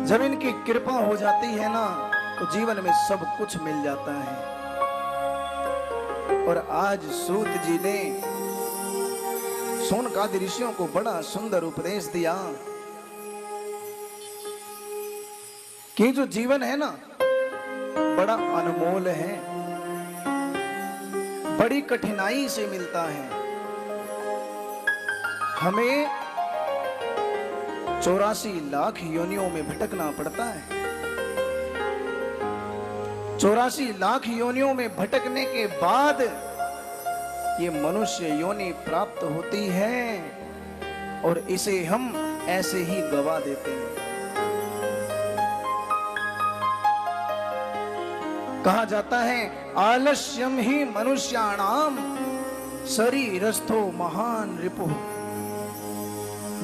जब इनकी कृपा हो जाती है ना तो जीवन में सब कुछ मिल जाता है। और आज सूत जी ने सोनकादि ऋषियों को बड़ा सुंदर उपदेश दिया कि जो जीवन है ना बड़ा अनमोल है, बड़ी कठिनाई से मिलता है। हमें 84 लाख योनियों में भटकना पड़ता है। 84 लाख योनियों में भटकने के बाद ये मनुष्य योनि प्राप्त होती है और इसे हम ऐसे ही गवा देते हैं। कहा जाता है आलस्यम ही मनुष्याणाम शरीरस्थो महान रिपुः।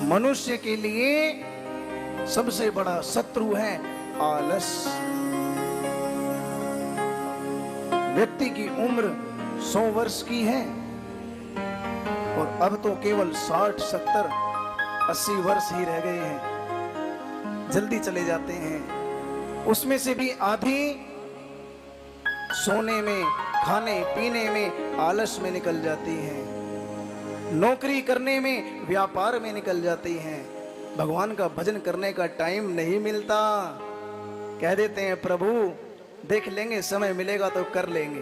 मनुष्य के लिए सबसे बड़ा शत्रु है आलस्य। व्यक्ति की उम्र 100 वर्ष की है और अब तो केवल 60, 70, 80 वर्ष ही रह गए हैं, जल्दी चले जाते हैं। उसमें से भी आधी सोने में, खाने पीने में, आलस में निकल जाती है, नौकरी करने में, व्यापार में निकल जाती है। भगवान का भजन करने का टाइम नहीं मिलता। कह देते हैं प्रभु देख लेंगे, समय मिलेगा तो कर लेंगे।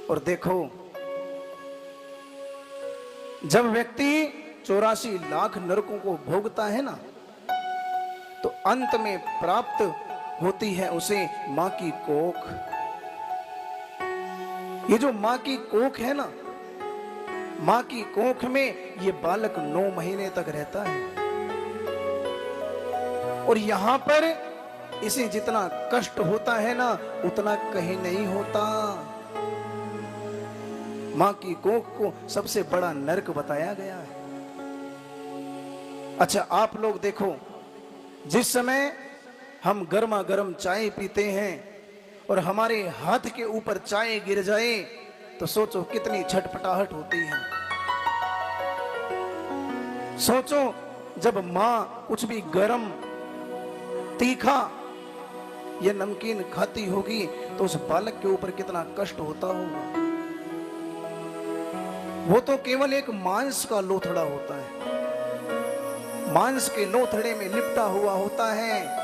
और देखो जब व्यक्ति 84 लाख नरकों को भोगता है ना तो अंत में प्राप्त होती है उसे मां की कोख। ये जो मां की कोख है ना, मां की कोख में ये बालक 9 महीने तक रहता है और यहां पर इसे जितना कष्ट होता है ना उतना कहीं नहीं होता। मां की कोख को सबसे बड़ा नरक बताया गया है। अच्छा आप लोग देखो, जिस समय हम गर्मा गर्म चाय पीते हैं और हमारे हाथ के ऊपर चाय गिर जाए तो सोचो कितनी छटपटाहट होती है। सोचो जब मां कुछ भी गरम, तीखा या नमकीन खाती होगी तो उस बालक के ऊपर कितना कष्ट होता होगा। वो तो केवल एक मांस का लोथड़ा होता है, मांस के लोथड़े में लिपटा हुआ होता है।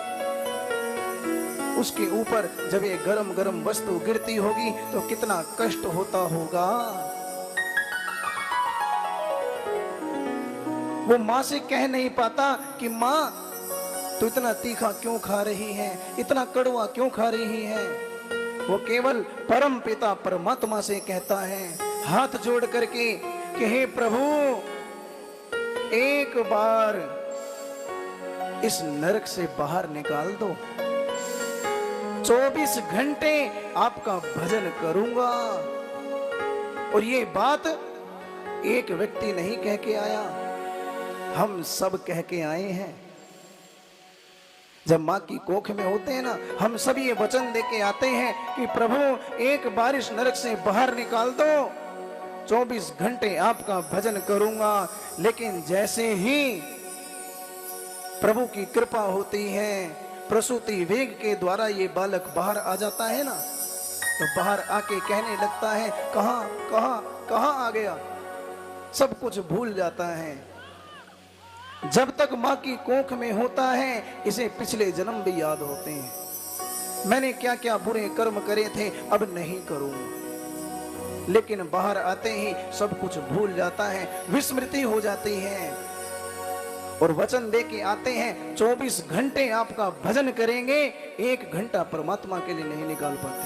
उसके ऊपर जब ये गरम गरम वस्तु गिरती होगी तो कितना कष्ट होता होगा। वो मां से कह नहीं पाता कि मां तो इतना तीखा क्यों खा रही है, इतना कड़वा क्यों खा रही है। वो केवल परम पिता परमात्मा से कहता है हाथ जोड़ करके कि हे प्रभु एक बार इस नरक से बाहर निकाल दो, 24 घंटे आपका भजन करूंगा। और ये बात एक व्यक्ति नहीं कह के आया, हम सब कह के आए हैं। जब मां की कोख में होते हैं ना, हम सब ये वचन दे के आते हैं कि प्रभु एक बार इस नरक से बाहर निकाल दो, 24 घंटे आपका भजन करूंगा। लेकिन जैसे ही प्रभु की कृपा होती है, प्रसूति वेग के द्वारा ये बालक बाहर आ जाता है ना, तो बाहर आके कहने लगता है कहां कहां कहां आ गया, सब कुछ भूल जाता है। जब तक मां की कोख में होता है इसे पिछले जन्म भी याद होते हैं, मैंने क्या क्या बुरे कर्म करे थे अब नहीं करूंगा। लेकिन बाहर आते ही सब कुछ भूल जाता है, विस्मृति हो जाती है। और वचन दे के आते हैं 24 घंटे आपका भजन करेंगे, 1 घंटा परमात्मा के लिए नहीं निकाल पाते।